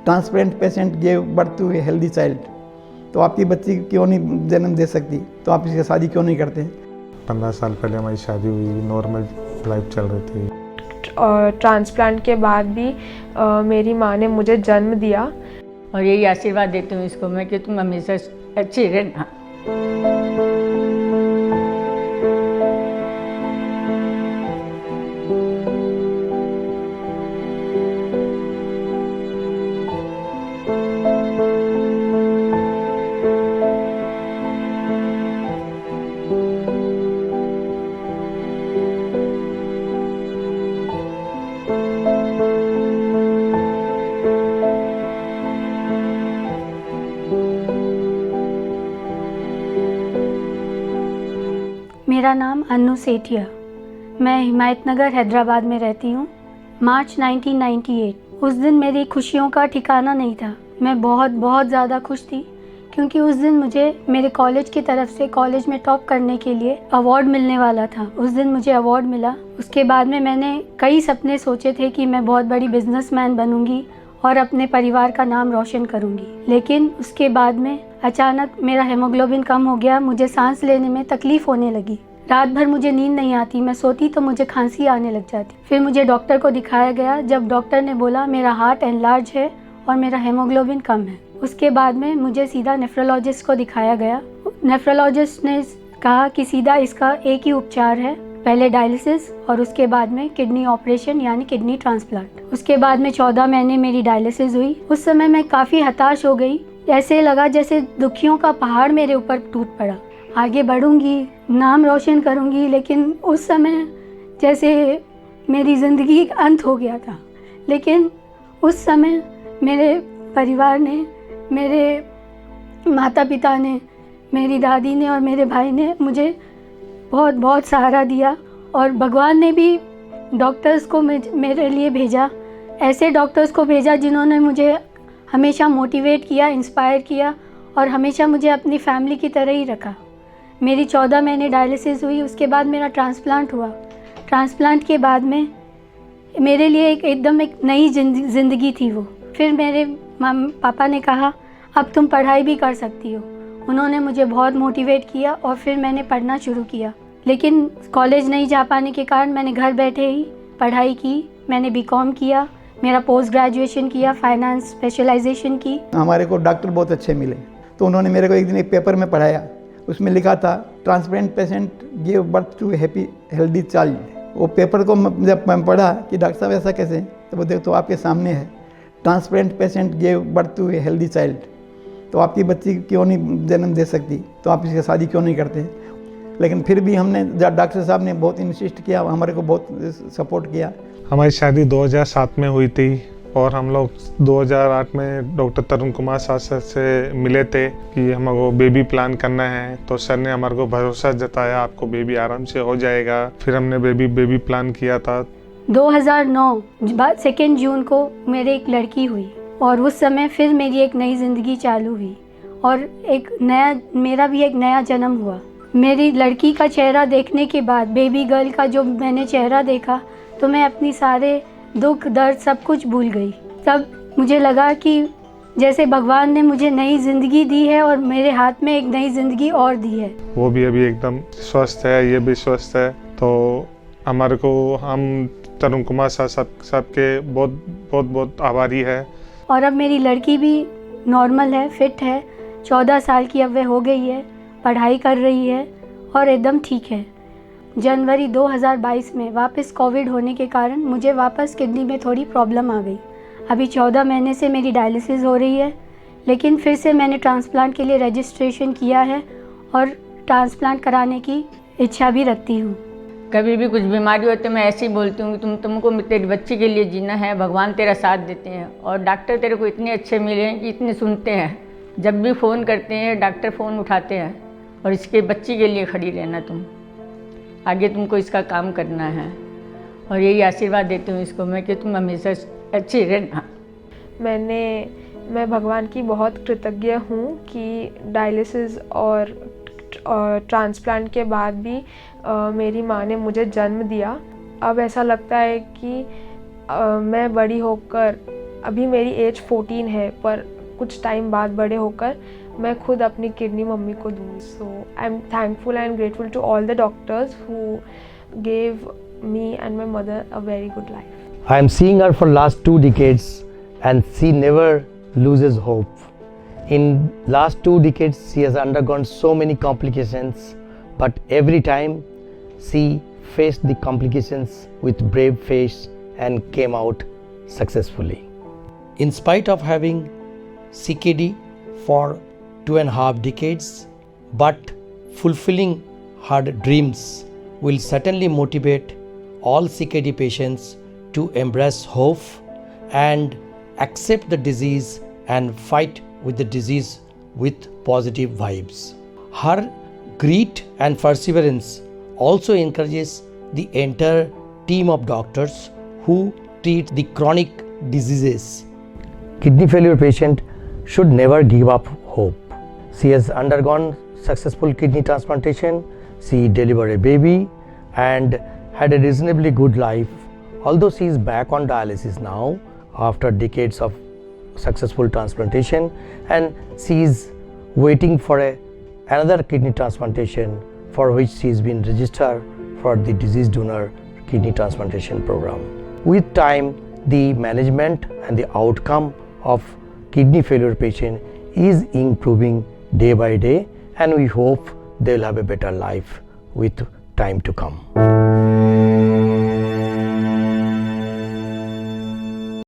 Transplant patient give birth to a healthy child. तो आपकी बच्ची क्यों नहीं जन्म दे सकती, तो आप इसकी शादी क्यों नहीं करते? 15 साल पहले हमारी शादी हुई, नॉर्मल लाइफ चल रही थी। ट्रांसप्लांट के बाद भी मेरी माँ ने मुझे जन्म दिया और यही आशीर्वाद देती हूँ इसको मैं कि तुम हमेशा अच्छी रहना। मेरा नाम अन्नू सेठिया, मैं हिमायतनगर हैदराबाद में रहती हूँ। मार्च 1998 उस दिन मेरी खुशियों का ठिकाना नहीं था। मैं बहुत ज़्यादा खुश थी क्योंकि उस दिन मुझे मेरे कॉलेज की तरफ से कॉलेज में टॉप करने के लिए अवार्ड मिलने वाला था। उस दिन मुझे अवार्ड मिला। उसके बाद में मैंने कई सपने सोचे थे कि मैं बहुत बड़ी बिजनेसमैन बनूंगी और अपने परिवार का नाम रोशन करूंगी, लेकिन उसके बाद में अचानक मेरा हेमोग्लोबिन कम हो गया। मुझे सांस लेने में तकलीफ होने लगी। रात भर मुझे नींद नहीं आती, मैं सोती तो मुझे खांसी आने लग जाती। फिर मुझे डॉक्टर को दिखाया गया। जब डॉक्टर ने बोला मेरा हार्ट एनलार्ज है और मेरा हेमोग्लोबिन कम है, उसके बाद में मुझे सीधा नेफ्रोलॉजिस्ट को दिखाया गया। नेफ्रोलॉजिस्ट ने कहा कि सीधा इसका एक ही उपचार है, पहले डायलिसिस और उसके बाद में किडनी ऑपरेशन यानी किडनी ट्रांसप्लांट। उसके बाद में 14 महीने मेरी डायलिसिस हुई। उस समय मैं काफ़ी हताश हो गई। ऐसे लगा जैसे दुखियों का पहाड़ मेरे ऊपर टूट पड़ा। आगे बढ़ूंगी, नाम रोशन करूंगी, लेकिन उस समय जैसे मेरी ज़िंदगी का अंत हो गया था। लेकिन उस समय मेरे परिवार ने, मेरे माता पिता ने, मेरी दादी ने और मेरे भाई ने मुझे बहुत सहारा दिया और भगवान ने भी डॉक्टर्स को मेरे लिए भेजा। ऐसे डॉक्टर्स को भेजा जिन्होंने मुझे हमेशा मोटिवेट किया, इंस्पायर किया और हमेशा मुझे अपनी फैमिली की तरह ही रखा। मेरी 14 महीने डायलिसिस हुई। उसके बाद मेरा ट्रांसप्लांट हुआ। ट्रांसप्लांट के बाद में मेरे लिए एकदम एक नई ज़िंदगी थी वो। फिर मेरे पापा ने कहा अब तुम पढ़ाई भी कर सकती हो। उन्होंने मुझे बहुत मोटिवेट किया और फिर मैंने पढ़ना शुरू किया। लेकिन कॉलेज नहीं जा पाने के कारण मैंने घर बैठे ही पढ़ाई की। मैंने बीकॉम किया, मेरा पोस्ट ग्रेजुएशन किया, फाइनेंस स्पेशलाइजेशन की। हमारे को डॉक्टर बहुत अच्छे मिले, तो उन्होंने मेरे को एक दिन एक पेपर में पढ़ाया। उसमें लिखा था transplant patient give birth to happy healthy child. वो पेपर को जब मैं पढ़ा कि डॉक्टर साहब ऐसा कैसे, तो वो देखो तो आपके सामने है, transplant patient give birth to a healthy child. तो आपकी बच्ची क्यों नहीं जन्म दे सकती, तो आप इसकी शादी क्यों नहीं करते? लेकिन फिर भी हमने, डॉक्टर साहब ने बहुत इंसिस्ट किया, हमारे को बहुत सपोर्ट किया। हमारी शादी 2007 में हुई थी और हम लोग 2008 में डॉक्टर तरुण कुमार सर से मिले थे कि हमको बेबी प्लान करना है। तो सर ने हमारे को भरोसा जताया आपको बेबी आराम से हो जाएगा। फिर हमने बेबी प्लान किया था। 2009 2 जून को मेरे एक लड़की हुई और उस समय फिर मेरी एक नई ज़िंदगी चालू हुई और मेरा भी एक नया जन्म हुआ। मेरी लड़की का चेहरा देखने के बाद, बेबी गर्ल का जो मैंने चेहरा देखा, तो मैं अपनी सारे दुख दर्द सब कुछ भूल गई। तब मुझे लगा कि जैसे भगवान ने मुझे नई ज़िंदगी दी है और मेरे हाथ में एक नई ज़िंदगी और दी है। वो भी अभी एकदम स्वस्थ है, ये भी स्वस्थ है। तो हमारे को, हम तरुण कुमार साहब के बहुत आभारी है। और अब मेरी लड़की भी नॉर्मल है, फिट है, 14 साल की अब वह हो गई है, पढ़ाई कर रही है और एकदम ठीक है। जनवरी 2022 में वापस कोविड होने के कारण मुझे वापस किडनी में थोड़ी प्रॉब्लम आ गई। अभी 14 महीने से मेरी डायलिसिस हो रही है, लेकिन फिर से मैंने ट्रांसप्लांट के लिए रजिस्ट्रेशन किया है और ट्रांसप्लांट कराने की इच्छा भी रखती हूँ। कभी भी कुछ बीमारी होती है मैं ऐसे ही बोलती हूँ कि तुमको तेरी बच्ची के लिए जीना है, भगवान तेरा साथ देते हैं और डॉक्टर तेरे को इतने अच्छे मिले हैं कि इतने सुनते हैं। जब भी फ़ोन करते हैं डॉक्टर फ़ोन उठाते हैं और इसके बच्ची के लिए खड़ी रहना, तुम आगे तुमको इसका काम करना है और यही आशीर्वाद देती हूँ इसको मैं कि तुम हमेशा अच्छी रहना। मैं भगवान की बहुत कृतज्ञ हूँ कि डायलिसिस और ट्रांसप्लांट के बाद भी मेरी माँ ने मुझे जन्म दिया। अब ऐसा लगता है कि मैं बड़ी होकर अभी मेरी एज 14 है, पर कुछ टाइम बाद बड़े होकर मैं खुद अपनी किडनी मम्मी को दूँगी. So I am thankful and grateful to all the doctors who gave me and my mother a very good life. I am seeing her for last 2 decades and she never loses hope. In last 2 decades she has undergone so many complications, but every time she faced the complications with brave face and came out successfully. In spite of having CKD for 2.5 decades, but fulfilling her dreams will certainly motivate all CKD patients to embrace hope and accept the disease and fight with the disease with positive vibes. Her grit and perseverance also encourages the entire team of doctors who treat the chronic diseases. Kidney failure patient should never give up hope. She has undergone successful kidney transplantation. She delivered a baby and had a reasonably good life. Although she is back on dialysis now after decades of successful transplantation, and she is waiting for another kidney transplantation for which she has been registered for the disease donor kidney transplantation program. With time, the management and the outcome of kidney failure patient is improving day by day, and we hope they will have a better life with time to come.